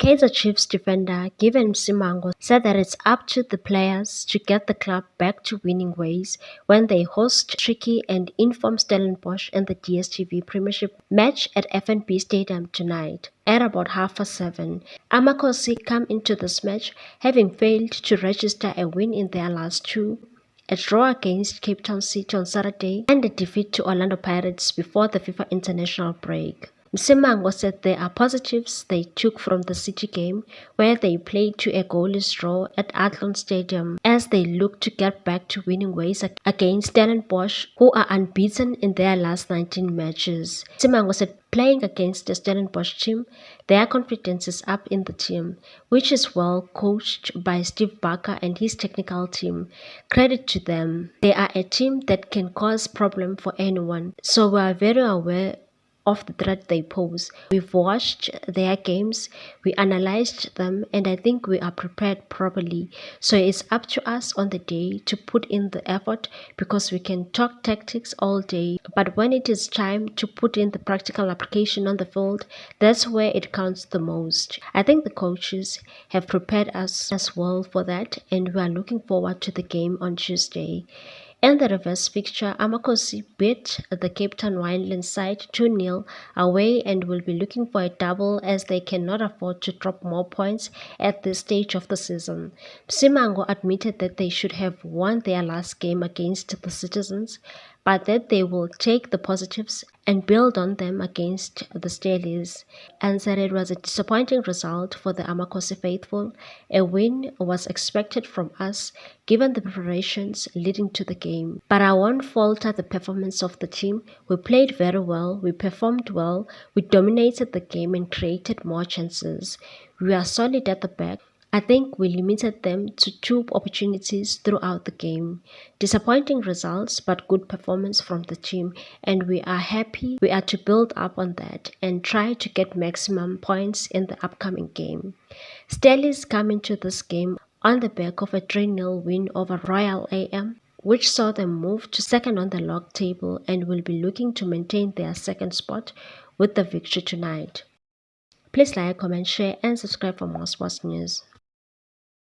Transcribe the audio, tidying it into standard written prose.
Kaizer Chiefs defender Given Msimango said that it's up to the players to get the club back to winning ways when they host tricky and informed Stellenbosch in the DStv Premiership match at FNB Stadium tonight. At about 7:30, Amakosi come into this match having failed to register a win in their last two, a draw against Cape Town City on Saturday and a defeat to Orlando Pirates before the FIFA international break. Msimango said there are positives they took from the City game, where they played to a goalless draw at Athlone Stadium as they look to get back to winning ways against Stellenbosch, who are unbeaten in their last 19 matches. Msimango said playing against the Stellenbosch team, their confidence is up in the team, which is well coached by Steve Barker and his technical team. Credit to them. They are a team that can cause problem for anyone, so we are very aware of the threat they pose. We've watched their games, we analyzed them, and I think we are prepared properly. So it's up to us on the day to put in the effort, because we can talk tactics all day, but when it is time to put in the practical application on the field, that's where it counts the most. I think the coaches have prepared us as well for that, and we are looking forward to the game on Tuesday. In the reverse fixture, Amakosi beat the Cape Town Winelands side 2-0 away and will be looking for a double, as they cannot afford to drop more points at this stage of the season. Msimango admitted that they should have won their last game against the Citizens, but that they will take the positives and build on them against the Steelies, and said it was a disappointing result for the Amakosi faithful. A win was expected from us given the preparations leading to the game, but I won't falter the performance of the team. We played very well, we performed well, we dominated the game and created more chances. We are solid at the back. I think we limited them to 2 opportunities throughout the game. Disappointing results, but good performance from the team, and we are happy. We are to build up on that and try to get maximum points in the upcoming game. Steelies come into this game on the back of a 3-0 win over Royal AM, which saw them move to second on the log table and will be looking to maintain their second spot with the victory tonight. Please like, comment, share and subscribe for more sports news.